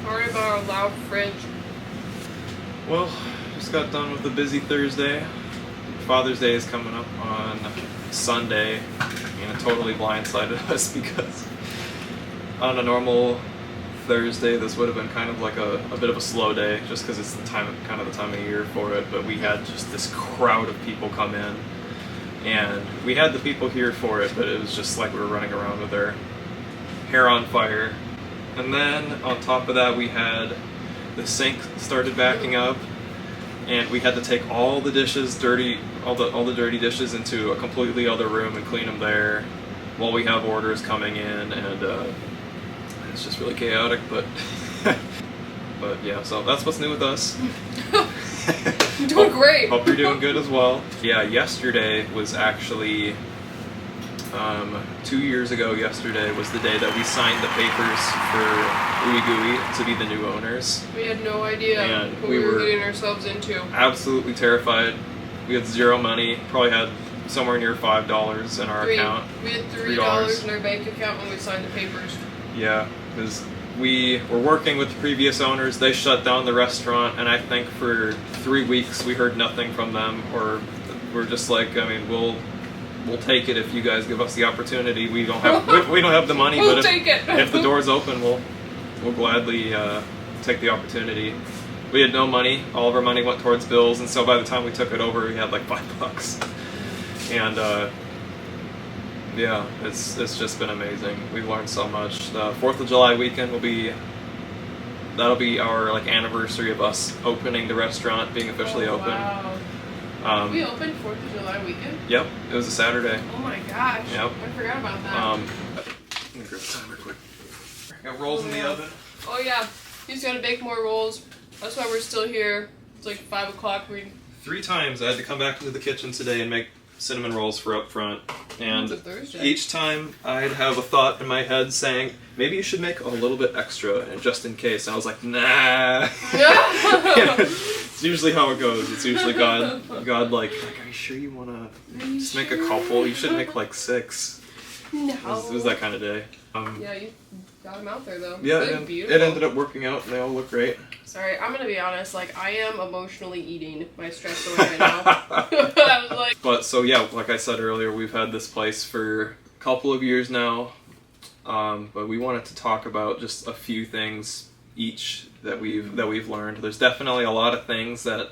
Sorry about our loud fridge. Well, just got done with a busy Thursday. Father's Day is coming up on Sunday, and it totally blindsided us because on a normal Thursday this would have been kind of like a bit of a slow day, just because it's the time of year for it. But we had just this crowd of people come in, and we had the people here for it, but it was just like we were running around with our hair on fire. And then on top of that, we had the sink started backing up, and we had to take all the dishes, all the dirty dishes into a completely other room and clean them there while we have orders coming in, and it's just really chaotic, but but yeah, so that's what's new with us. Doing great. Hope you're doing good as well. Yeah, yesterday was actually 2 years ago. Yesterday was the day that we signed the papers for Ooey Gooey to be the new owners. We had no idea and what we were getting ourselves into. Absolutely terrified. We had zero money. Probably had somewhere near $5 in our account. We had $3 in our bank account when we signed the papers. Yeah, because we were working with the previous owners. They shut down the restaurant, and I think for 3 weeks we heard nothing from them, or we're just like, I mean, we'll take it if you guys give us the opportunity. We don't have we don't have the money, we'll but take it. If the door's open, we'll gladly take the opportunity. We had no money. All of our money went towards bills, and so by the time we took it over, we had like $5. And yeah, it's just been amazing. We've learned so much. The 4th of July weekend that'll be our like anniversary of us opening the restaurant, being officially open. Wow. We opened 4th of July weekend? Yep, it was a Saturday. Oh my gosh. Yep. I forgot about that. Let me grab the timer quick. Got rolls in the oven. Oh yeah, he's gonna bake more rolls. That's why we're still here. It's like 5 o'clock. 3 times I had to come back into the kitchen today and make cinnamon rolls for up front, and each time I'd have a thought in my head saying, maybe you should make a little bit extra, and just in case. And I was like, nah. It's usually how it goes. It's usually God like, are you sure you want to just make a couple? You should make like 6. No. It was that kind of day. Yeah, you got them out there though. Yeah, it ended up working out, and they all look great. Sorry, I'm gonna be honest, like, I am emotionally eating my stress away right now. I was like... But, so yeah, like I said earlier, we've had this place for a couple of years now, but we wanted to talk about just a few things each that we've learned. There's definitely a lot of things that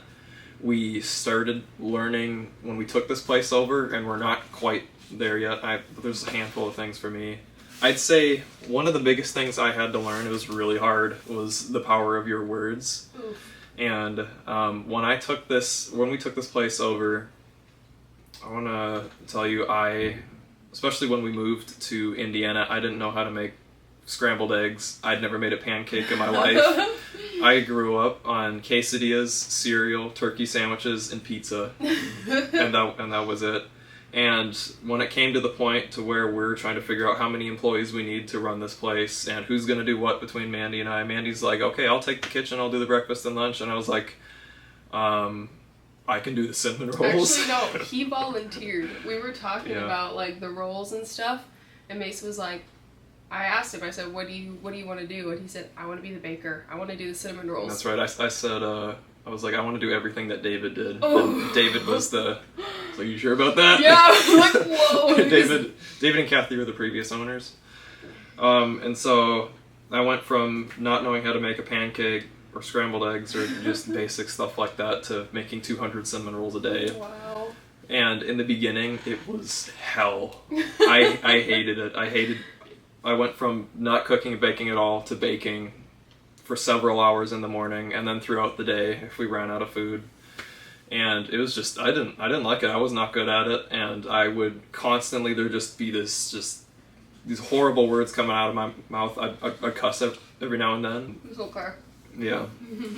we started learning when we took this place over, and we're not quite there yet. There's a handful of things for me. I'd say one of the biggest things I had to learn, it was really hard, was the power of your words. Oof. And when we took this place over, I want to tell you, especially when we moved to Indiana, I didn't know how to make scrambled eggs. I'd never made a pancake in my life. I grew up on quesadillas, cereal, turkey sandwiches, and pizza, and that was it. And when it came to the point to where we're trying to figure out how many employees we need to run this place and who's going to do what between Mandy and I, Mandy's like, okay, I'll take the kitchen, I'll do the breakfast and lunch. And I was like, I can do the cinnamon rolls. Actually, no, he volunteered. We were talking about like the rolls and stuff, and Mason was like, I asked him, I said, what do you want to do? And he said, I want to be the baker. I want to do the cinnamon rolls. That's right. I said, I was like, I want to do everything that David did. Oh. And David was so you sure about that? Yeah, I was like, whoa. David and Kathy were the previous owners. And so I went from not knowing how to make a pancake or scrambled eggs or just basic stuff like that to making 200 cinnamon rolls a day. Wow. And in the beginning, it was hell. I hated it. I went from not cooking and baking at all to baking for several hours in the morning and then throughout the day if we ran out of food. And it was just, I didn't like it. I was not good at it, and I would constantly, there'd just be these horrible words coming out of my mouth. I'd cuss every now and then. It's okay. Yeah.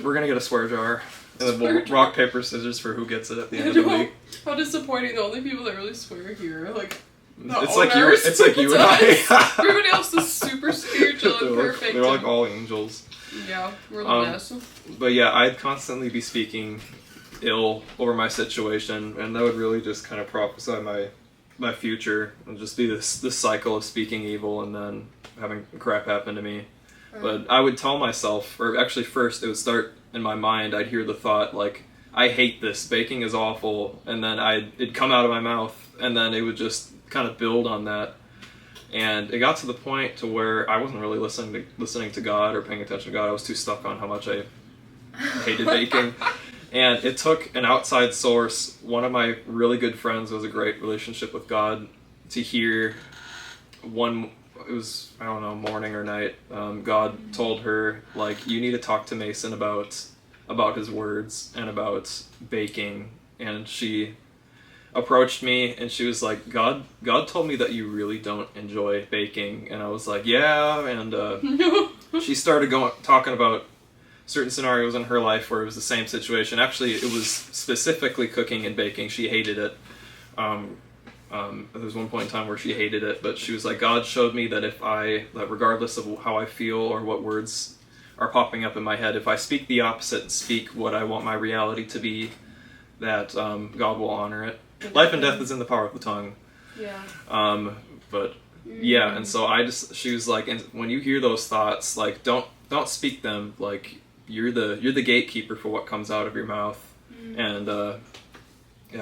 We're gonna get a swear jar. And then we'll rock, paper, scissors for who gets it at the end of the week. How disappointing. The only people that really swear here are like it's like you and I. Everybody else is super spiritual and perfect. They're like all angels. Yeah, we're the best. But yeah, I'd constantly be speaking ill over my situation, and that would really just kind of prophesy my my future. It'll just be this cycle of speaking evil and then having crap happen to me. But I would tell myself, or actually first it would start in my mind, I'd hear the thought like, I hate this, baking is awful, and then it'd come out of my mouth, and then it would just kind of build on that. And it got to the point to where I wasn't really listening to God or paying attention to God. I was too stuck on how much I hated baking. And it took an outside source, one of my really good friends who has a great relationship with God, to hear it was, I don't know, morning or night, God told her, like, you need to talk to Mason about his words and about baking. And she approached me and she was like, God told me that you really don't enjoy baking. And I was like, yeah. And she started talking about certain scenarios in her life where it was the same situation. Actually, it was specifically cooking and baking. She hated it. There was one point in time where she hated it, but she was like, God showed me that that regardless of how I feel or what words are popping up in my head, if I speak the opposite and speak what I want my reality to be, that God will honor it. Life and death is in the power of the tongue. Yeah. But yeah, and so she was like, and when you hear those thoughts, like, don't speak them. Like, you're the gatekeeper for what comes out of your mouth. And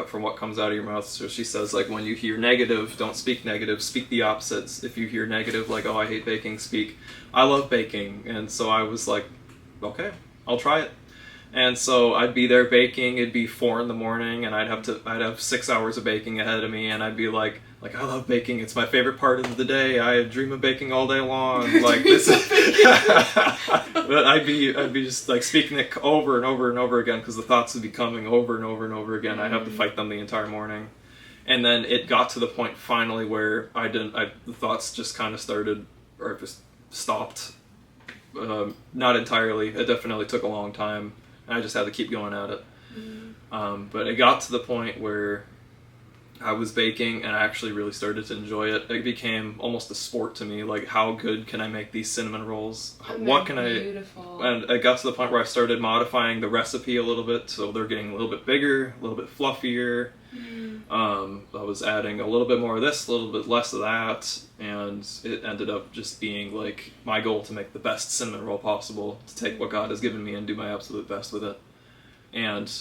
from what comes out of your mouth. So she says, like, when you hear negative, don't speak negative, speak the opposites. If you hear negative, like, oh, I hate baking, speak, I love baking. And so I was like, okay, I'll try it. And so I'd be there baking, it'd be 4 a.m, and I'd have 6 hours of baking ahead of me, and I'd be like, I love baking, it's my favorite part of the day, I dream of baking all day long, like this. But I'd be just like speaking it over and over and over again, because the thoughts would be coming over and over and over again. I'd have to fight them the entire morning. And then it got to the point finally where the thoughts just kind of started, or just stopped. Not entirely, it definitely took a long time. I just had to keep going at it. But it got to the point where I was baking and I actually really started to enjoy it. It became almost a sport to me. Like, how good can I make these cinnamon rolls? What can beautiful. And it got to the point where I started modifying the recipe a little bit, so they're getting a little bit bigger, a little bit fluffier. I was adding a little bit more of this, a little bit less of that, and it ended up just being like my goal to make the best cinnamon roll possible, to take what God has given me and do my absolute best with it. And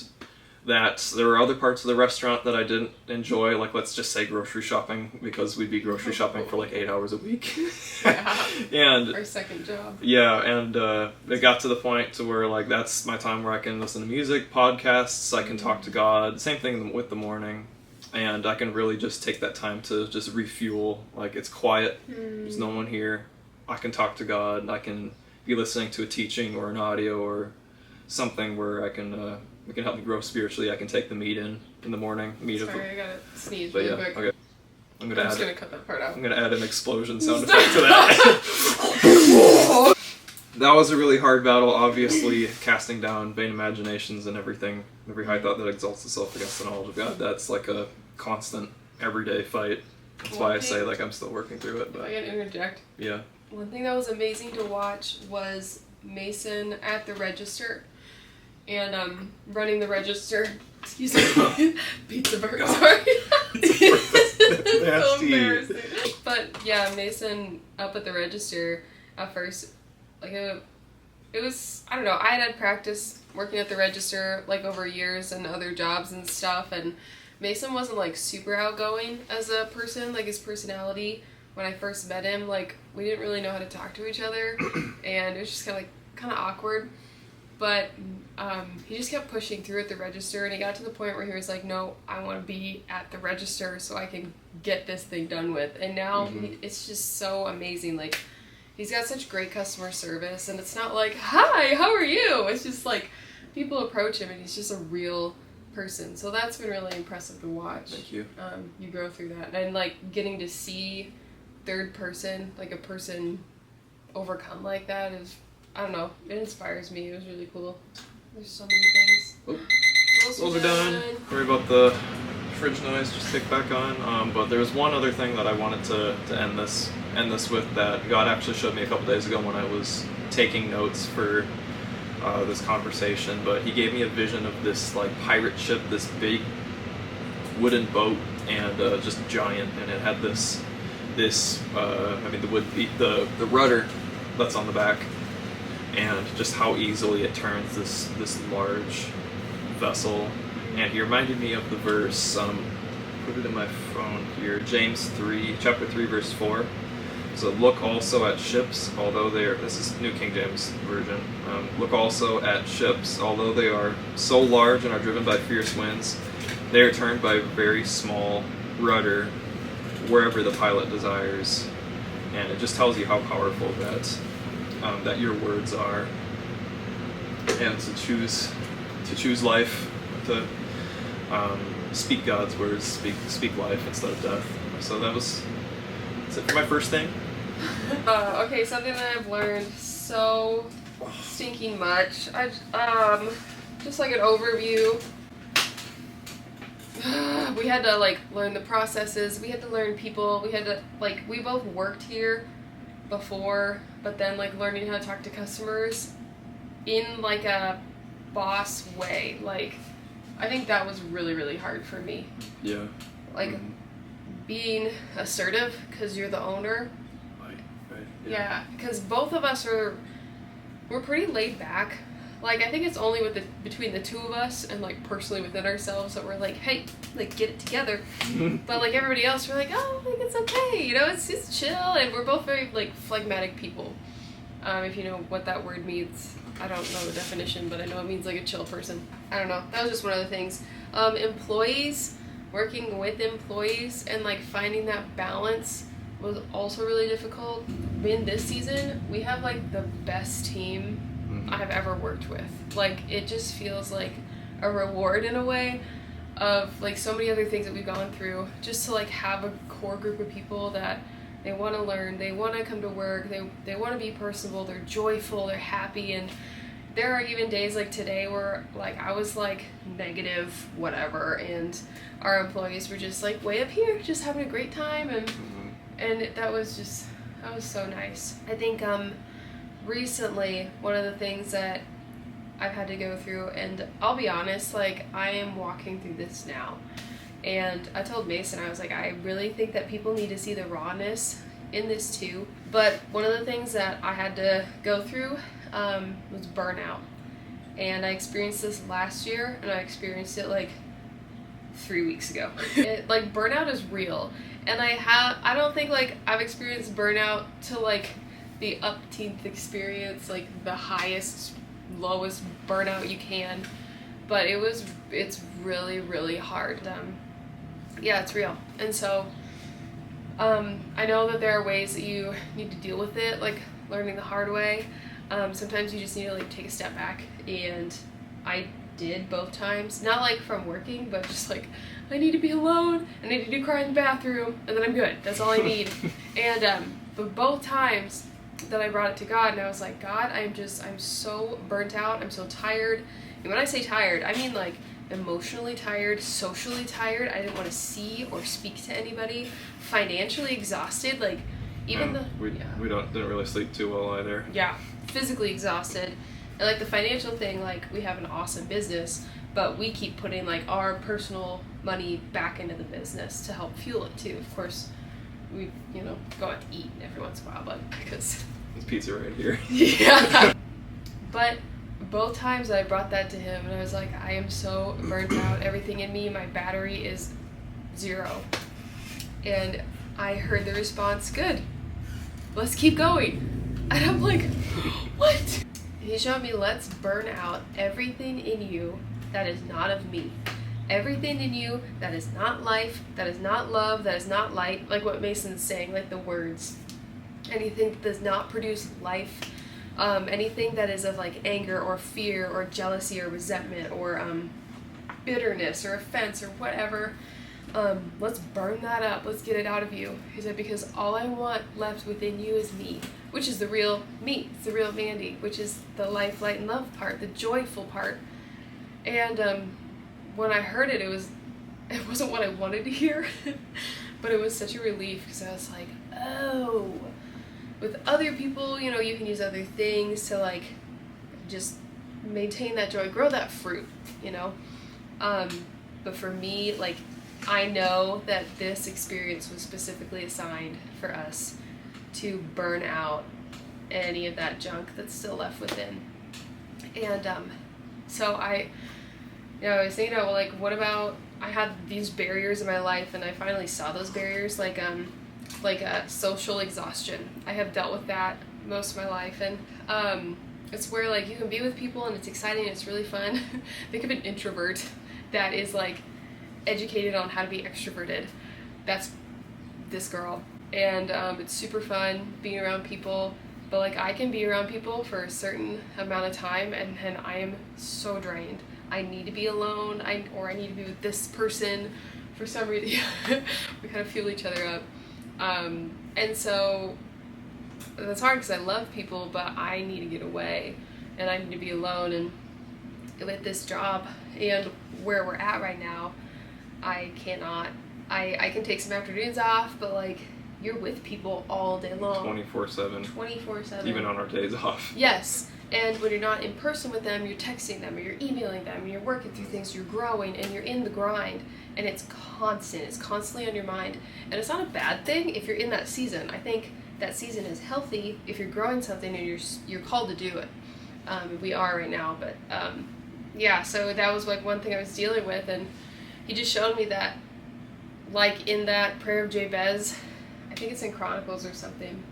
that there were other parts of the restaurant that I didn't enjoy, like, let's just say grocery shopping, because we'd be grocery shopping for like 8 hours a week. Yeah. And our second job. Yeah, and it got to the point to where, like, that's my time where I can listen to music, podcasts, I can talk to God, same thing with the morning. And I can really just take that time to just refuel. Like, it's quiet, there's no one here, I can talk to God, I can be listening to a teaching or an audio or something where it can help me grow spiritually. I can take the meat in the morning. Sorry, I gotta sneeze but really yeah, quick. okay. I'm just gonna cut that part out. I'm gonna add an explosion sound effect to that. That was a really hard battle, obviously, casting down vain imaginations and everything. Every high thought that exalts itself against the knowledge of God. That's like a constant, everyday fight. That's why I say, like, I'm still working through it. But I can interject. Yeah. One thing that was amazing to watch was Mason at the register and running the register. Excuse me. Pizza burger. Sorry. That's so embarrassing. But yeah, Mason up at the register at first, like, it was, I don't know, I had practice working at the register like over years and other jobs and stuff, and Mason wasn't like super outgoing as a person. Like, his personality when I first met him, like, we didn't really know how to talk to each other, and it was just kind of awkward. But he just kept pushing through at the register, and he got to the point where he was like, no, I want to be at the register so I can get this thing done with. And now it's just so amazing. Like, he's got such great customer service, and it's not like, hi, how are you? It's just like people approach him and he's just a real person. So that's been really impressive to watch. Thank you. You grow through that. And like getting to see third person, like a person overcome like that is, I don't know, it inspires me. It was really cool. There's so many things. Oh. Those are done. Sorry about the fridge noise, just kick back on. But there was one other thing that I wanted to end this with that God actually showed me a couple days ago when I was taking notes for this conversation. But he gave me a vision of this like pirate ship, this big wooden boat, and just giant, and it had this the wood, the rudder that's on the back, and just how easily it turns this large vessel. And he reminded me of the verse, put it in my phone here, James 3, chapter 3, verse 4. So look also at ships, although they are, this is New King James Version, look also at ships, although they are so large and are driven by fierce winds, they are turned by a very small rudder wherever the pilot desires. And it just tells you how powerful that your words are, and to choose life, to speak God's words, speak life instead of death. So that's it for my first thing. Okay, something that I've learned so stinking much. Just like an overview. We had to like learn the processes. We had to learn people. We had to we both worked here before, but then like learning how to talk to customers in like a boss way. Like I think that was really, really hard for me. Yeah. Like being assertive because you're the owner. Right. Yeah, because both of us we're pretty laid back. Like I think it's only between the two of us and like personally within ourselves that we're like, hey, like get it together. But like everybody else, we're like, oh, like it's okay, you know, it's just chill, and we're both very like phlegmatic people. If you know what that word means. I don't know the definition, but I know it means like a chill person. I don't know. That was just one of the things. Employees, working with employees and like finding that balance was also really difficult. In this season, we have like the best team I've ever worked with. Like it just feels like a reward in a way of like so many other things that we've gone through, just to like have a core group of people that they want to learn, they want to come to work, they want to be personable, they're joyful, they're happy. And there are even days like today where like I was like negative whatever, and our employees were just like way up here just having a great time, and that was so nice. I think recently one of the things that I've had to go through, and I'll be honest, like I am walking through this now. And I told Mason, I was like, I really think that people need to see the rawness in this too. But one of the things that I had to go through was burnout. And I experienced this last year, and I experienced it like 3 weeks ago. Like burnout is real. And I don't think like I've experienced burnout to like the upteenth experience, like the highest, lowest burnout you can. But it's really, really hard. Yeah, it's real. And so I know that there are ways that you need to deal with it, like learning the hard way. Sometimes you just need to like take a step back, and I did both times. Not like from working, but just like I need to be alone, I need to do cry in the bathroom, and then I'm good. That's all I need. And but both times that I brought it to God, and I was like, God, I'm so burnt out, I'm so tired. And when I say tired, I mean like emotionally tired, socially tired. I didn't want to see or speak to anybody. Financially exhausted, like even we didn't really sleep too well either. Yeah, physically exhausted. And like the financial thing, like we have an awesome business, but we keep putting like our personal money back into the business to help fuel it too. Of course, we go out to eat every once in a while, but because there's pizza right here. Yeah. But both times I brought that to him, and I was like, I am so burnt out. Everything in me, my battery is 0. And I heard the response, good, let's keep going. And I'm like, what? He showed me, let's burn out everything in you that is not of me. Everything in you that is not life, that is not love, that is not light, like what Mason's saying, like the words. Anything that does not produce life, anything that is of like anger or fear or jealousy or resentment or bitterness or offense or whatever, let's burn that up. Let's get it out of you. He said, because all I want left within you is me, which is the real me. It's the real Mandy, which is the life, light, and love part, the joyful part. And when I heard it, it wasn't what I wanted to hear, but it was such a relief, because I was like, oh. With other people, you can use other things to like just maintain that joy, grow that fruit, But for me, like I know that this experience was specifically assigned for us to burn out any of that junk that's still left within. And so I was thinking, well, like, what about, I had these barriers in my life, and I finally saw those barriers, like social exhaustion. I have dealt with that most of my life, and it's where, like, you can be with people and it's exciting and it's really fun. Think of an introvert that is, like, educated on how to be extroverted. That's this girl. And it's super fun being around people, but, like, I can be around people for a certain amount of time and I am so drained. I need to be alone, or I need to be with this person for some reason. We kind of fuel each other up. And so that's hard because I love people, but I need to get away and I need to be alone. And with this job and where we're at right now, I cannot. I can take some afternoons off, but, like, you're with people all day long. 24/7. 24/7. Even on our days off. Yes. And when you're not in person with them, you're texting them or you're emailing them and you're working through things, you're growing and you're in the grind, and it's constant. It's constantly on your mind. And it's not a bad thing if you're in that season. I think that season is healthy if you're growing something and you're called to do it. We are right now, but yeah, so that was, like, one thing I was dealing with, and he just showed me that, like, in that prayer of Jabez, I think it's in Chronicles or something,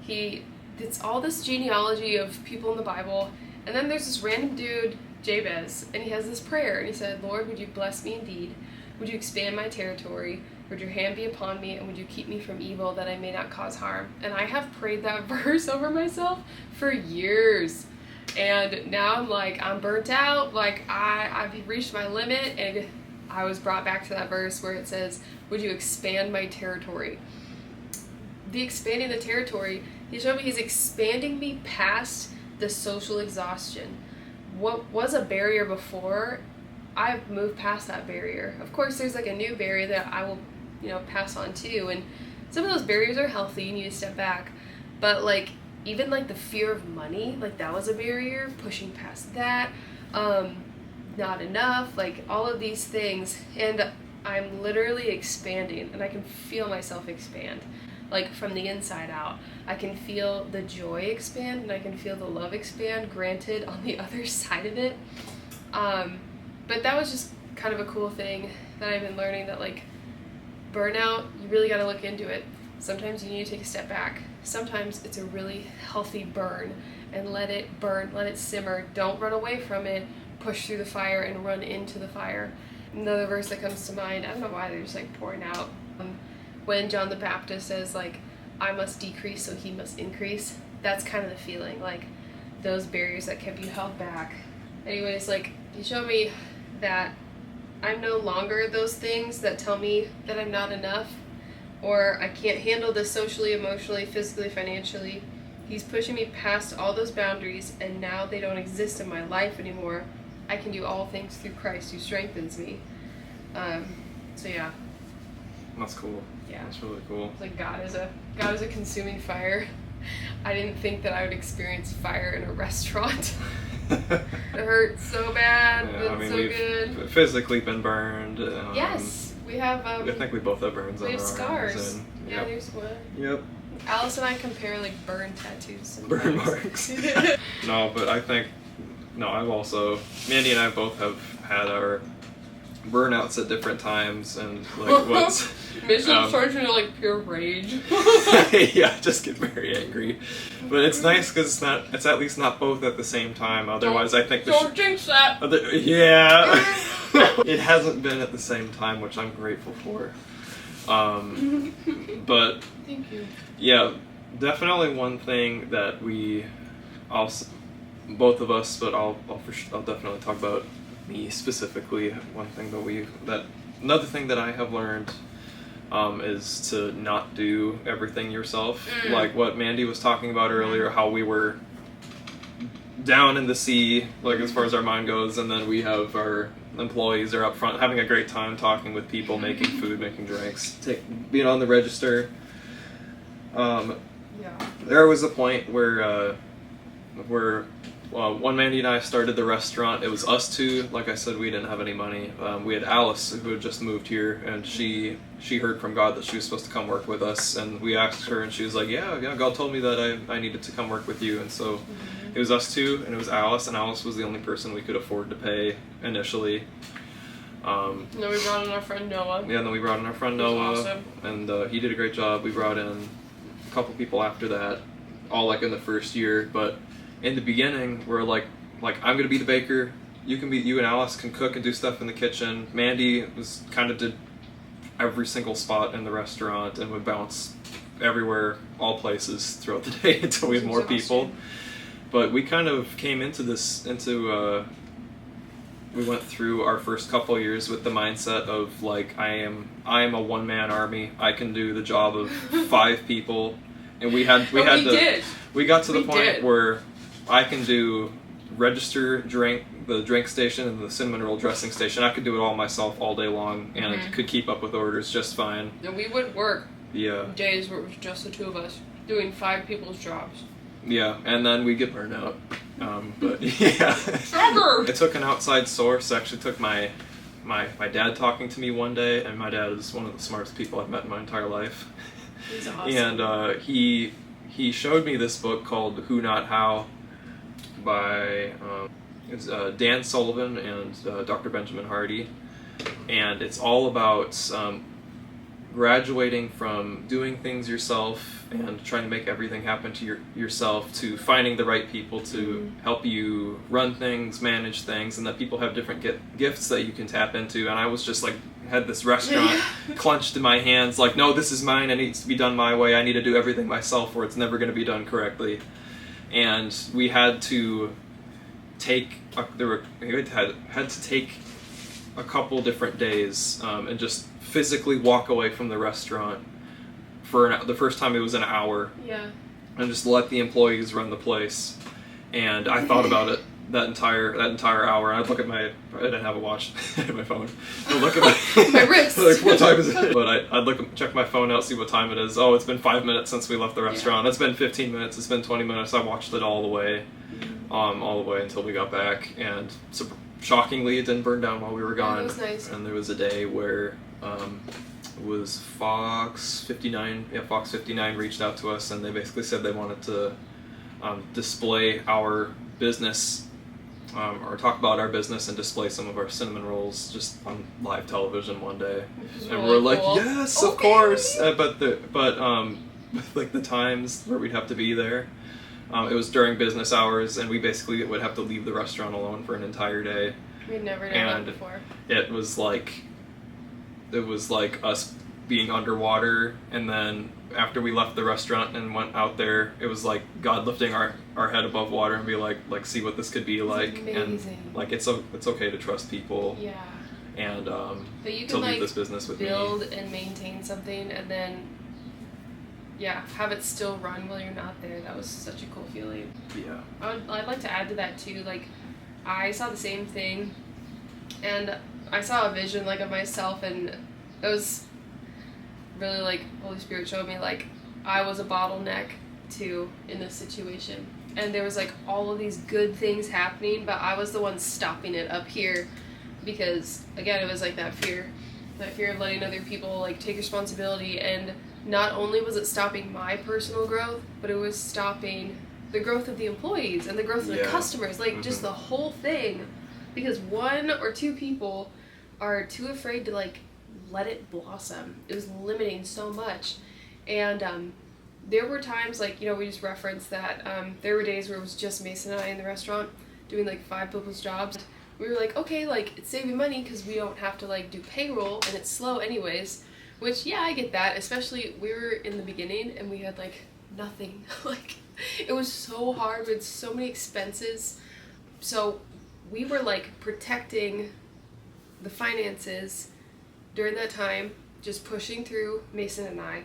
it's all this genealogy of people in the Bible, and then there's this random dude, Jabez, and he has this prayer, and he said, Lord, would you bless me indeed? Would you expand my territory? Would your hand be upon me, and would you keep me from evil that I may not cause harm? And I have prayed that verse over myself for years, and now I'm like, I'm burnt out, like, I've reached my limit, and I was brought back to that verse where it says, would you expand my territory? The expanding the territory, he showed me he's expanding me past the social exhaustion. What was a barrier before, I've moved past that barrier. Of course, there's, like, a new barrier that I will, pass on too, and some of those barriers are healthy, you need to step back, but, like, even, like, the fear of money, like, that was a barrier, pushing past that, not enough, like, all of these things, and I'm literally expanding, and I can feel myself expand, like, from the inside out. I can feel the joy expand, and I can feel the love expand, granted, on the other side of it, but that was just kind of a cool thing that I've been learning, that, like, burnout, you really got to look into it. Sometimes you need to take a step back. Sometimes it's a really healthy burn, and let it burn, let it simmer. Don't run away from it. Push through the fire and run into the fire. Another verse that comes to mind, I don't know why they're just, like, pouring out. When John the Baptist says, like, I must decrease so he must increase, that's kind of the feeling, like, those barriers that kept you held back. Anyways, like, he showed me that I'm no longer those things that tell me that I'm not enough, or I can't handle this socially, emotionally, physically, financially. He's pushing me past all those boundaries, and now they don't exist in my life anymore. I can do all things through Christ who strengthens me. So yeah. That's cool. Yeah. That's really cool. It's like God is a consuming fire. I didn't think that I would experience fire in a restaurant. It hurt so bad, Yeah, but I mean, so we've good. physically been burned. Yes, we have. I think we both have burns on We our have scars. arms. And, Yeah, yep. there's one. Yep. Alice and I compare, like, burn tattoos. Sometimes. Burn marks. No, but I think, I've also, Mandy and I both have had our burnouts at different times, and, like, what's... Mission turns into, like, pure rage. Yeah, just get very angry. But it's nice because it's at least not both at the same time. Otherwise, I think don't jinx that. Yeah, it hasn't been at the same time, which I'm grateful for. But Thank you. Yeah, definitely one thing that both of us, but I'll definitely talk about me specifically. One thing another thing that I have learned is to not do everything yourself. Like what Mandy was talking about earlier, how we were down in the sea, like as far as our mind goes, and then we have our employees are up front having a great time talking with people, making food, making drinks, being on the register. There was a point where when Mandy and I started the restaurant, it was us two. Like I said, we didn't have any money. We had Alice, who had just moved here, and she heard from God that she was supposed to come work with us. And we asked her, and she was like, yeah, God told me that I needed to come work with you. And so it was us two, and it was Alice, and Alice was the only person we could afford to pay initially. Then we brought in our friend Noah. Yeah, and then we brought in our friend Noah, awesome. And he did a great job. We brought in a couple people after that, all like in the first year, but in the beginning, we're like I'm gonna be the baker. You and Alice can cook and do stuff in the kitchen. Mandy did every single spot in the restaurant and would bounce everywhere, all places throughout the day until we had more people. But we kind of came into we went through our first couple years with the mindset of like I am a one-man army. I can do the job of 5 people, and we got to the point where I can do register the drink station and the cinnamon roll dressing station. I could do it all myself all day long, and could keep up with orders just fine. And we would work days where it was just the 2 of us doing 5 people's jobs. Yeah, and then we get burned out. But yeah, it took an outside source. Actually, took my dad talking to me one day, and my dad is one of the smartest people I've met in my entire life. He's awesome. And he showed me this book called Who Not How by it's Dan Sullivan and Dr. Benjamin Hardy, and it's all about graduating from doing things yourself and trying to make everything happen to yourself to finding the right people to help you run things, manage things, and that people have different gifts that you can tap into. And I was just like, had this restaurant clenched in my hands, like, no, this is mine, it needs to be done my way, I need to do everything myself or it's never going to be done correctly. And we had to take had to take a couple different days and just physically walk away from the restaurant for the first time. It was an hour, and just let the employees run the place. And I thought about it that entire hour. And I'd look at I didn't have a watch, I had my phone. I'd look at my wrist. Like, what time is it? But I'd check my phone out, see what time it is. Oh, it's been 5 minutes since we left the restaurant. It's been 15 minutes. It's been 20 minutes. I watched it all the way until we got back. And shockingly, it didn't burn down while we were gone. That was nice. And there was a day where it was Fox 59. Yeah, Fox 59 reached out to us, and they basically said they wanted to display our business, or talk about our business and display some of our cinnamon rolls just on live television one day. And really we're like, cool. yes, of course. But like the times where we'd have to be there, it was during business hours, and we basically would have to leave the restaurant alone for an entire day. We'd never done that before. It was like us being underwater, and then after we left the restaurant and went out there, it was like God lifting our head above water and be like see what this could be like. Amazing. And like it's okay to trust people. Yeah. And but you to can leave this business with build me. and maintain something, and then have it still run while you're not there. That was such a cool feeling. Yeah. I'd like to add to that too. Like, I saw the same thing, and I saw a vision like of myself, and it was really like Holy Spirit showed me like I was a bottleneck too in this situation, and there was like all of these good things happening, but I was the one stopping it up here, because again it was like that fear of letting other people like take responsibility, and not only was it stopping my personal growth, but it was stopping the growth of the employees and the growth of the customers, like just the whole thing, because 1 or 2 people are too afraid to like let it blossom. It was limiting so much. And there were times, like, we just referenced that there were days where it was just Mason and I in the restaurant doing like 5 people's jobs. We were like, okay, like it's saving money because we don't have to like do payroll, and it's slow anyways, which I get that, especially we were in the beginning and we had like nothing. Like, it was so hard with so many expenses. So we were like protecting the finances during that time, just pushing through, Mason and I,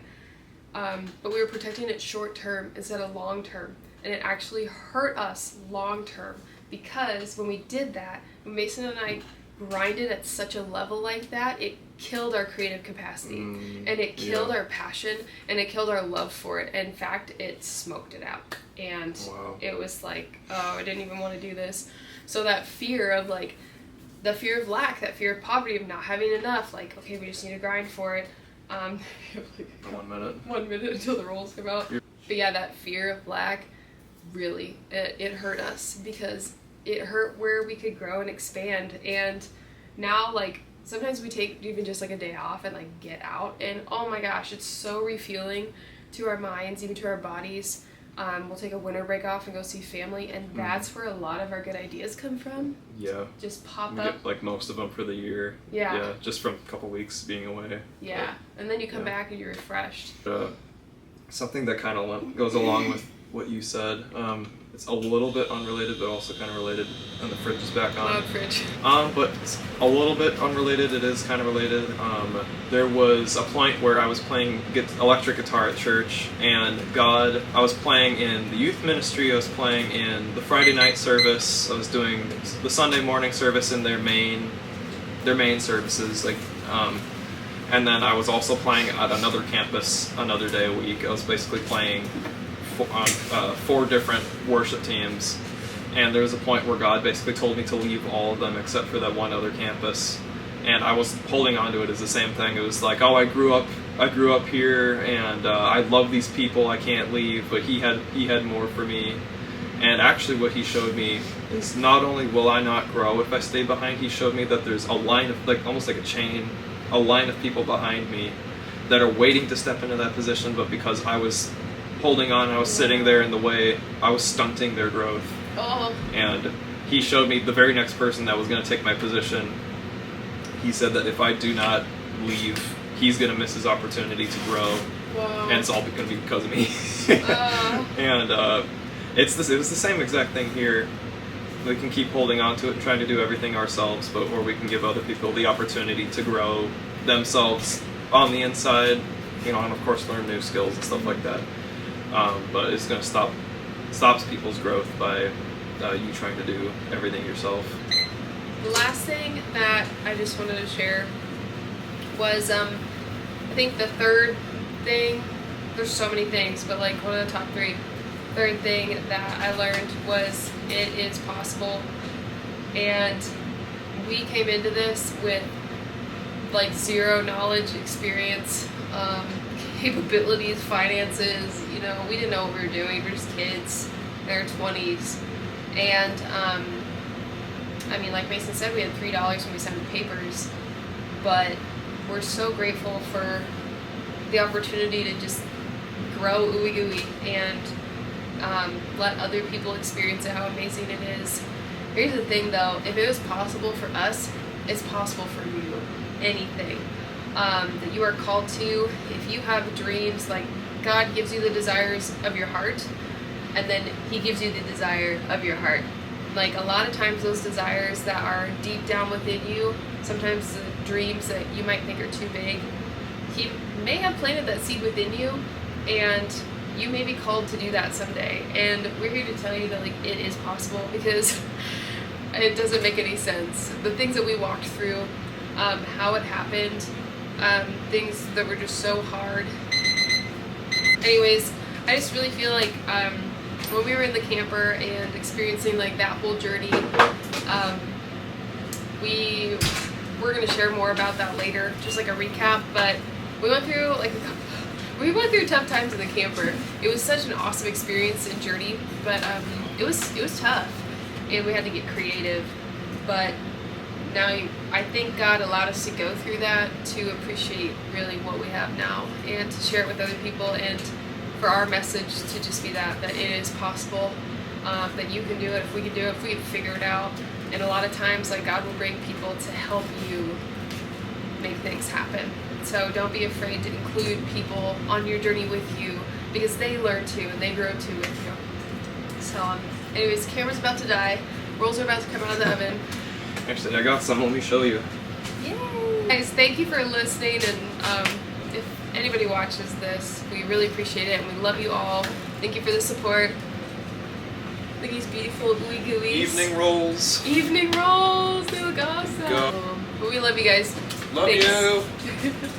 but we were protecting it short term instead of long term, and it actually hurt us long term, because when we did that, when Mason and I grinded at such a level like that, it killed our creative capacity, and it killed our passion, and it killed our love for it. In fact, it smoked it out, and it was like, oh, I didn't even want to do this. So that fear of like, the fear of lack, that fear of poverty, of not having enough, like, okay, we just need to grind for it. Like, 1 minute until the rolls come out. But yeah, that fear of lack really, it hurt us, because it hurt where we could grow and expand. And now, like, sometimes we take even just like a day off and like get out, and oh my gosh, it's so refueling to our minds, even to our bodies. We'll take a winter break off and go see family, and that's where a lot of our good ideas come from. Yeah. Just pop we up. Get, like, most of them for the year. Yeah. Just from a couple weeks being away. Yeah. But, and then you come back and you're refreshed. Something that kind of goes along with what you said. It's a little bit unrelated, but also kind of related. And the fridge is back on. Loud fridge. But it's a little bit unrelated. It is kind of related. There was a point where I was playing electric guitar at church, and I was playing in the youth ministry. I was playing in the Friday night service. I was doing the Sunday morning service in their main services, like. And then I was also playing at another campus another day a week. I was basically playing on 4 different worship teams, and there was a point where God basically told me to leave all of them except for that one other campus, and I was holding on to it as the same thing. It was like, oh, I grew up here, and I love these people, I can't leave. But he had more for me. And actually what he showed me is, not only will I not grow if I stay behind, he showed me that there's a line of, like, almost like a chain, a line of people behind me that are waiting to step into that position, but because I was holding on, I was sitting there in the way, I was stunting their growth. And he showed me the very next person that was going to take my position. He said that if I do not leave, he's going to miss his opportunity to grow. And it's all going to be because of me. And it was the same exact thing here. We can keep holding on to it and trying to do everything ourselves, or we can give other people the opportunity to grow themselves on the inside, and of course learn new skills and stuff like that. But it's going to stops people's growth by you trying to do everything yourself. The last thing that I just wanted to share was, I think the third thing, there's so many things, but like one of the top third thing that I learned was it is possible. And we came into this with like zero knowledge, experience, capabilities, finances. We didn't know what we were doing. We were just kids in our 20s. And I mean, like Mason said, we had $3 when we signed the papers, but we're so grateful for the opportunity to just grow Ooey Gooey and let other people experience how amazing it is. Here's the thing though, if it was possible for us, it's possible for you. Anything that you are called to, if you have dreams, like God gives you the desires of your heart, and then He gives you the desire of your heart. Like a lot of times those desires that are deep down within you, sometimes the dreams that you might think are too big, He may have planted that seed within you, and you may be called to do that someday. And we're here to tell you that like it is possible, because it doesn't make any sense. The things that we walked through, how it happened, things that were just so hard. Anyways, I just really feel like when we were in the camper and experiencing like that whole journey, we're going to share more about that later, just like a recap. But we went through tough times in the camper. It was such an awesome experience and journey, but it was tough, and we had to get creative. But now I think God allowed us to go through that to appreciate really what we have now, and to share it with other people, and for our message to just be that it is possible, that you can do it, if we can do it, if we can figure it out. And a lot of times, like, God will bring people to help you make things happen. So don't be afraid to include people on your journey with you, because they learn too and they grow too with you. So anyways, the camera's about to die. Rolls are about to come out of the oven. Actually, I got some. Let me show you. Yay! Guys, thank you for listening, and if anybody watches this, we really appreciate it, and we love you all. Thank you for the support. Look at these beautiful Ooey Gooeys. Evening rolls. Evening rolls. They look awesome. Go. But we love you guys. Love Thanks. you.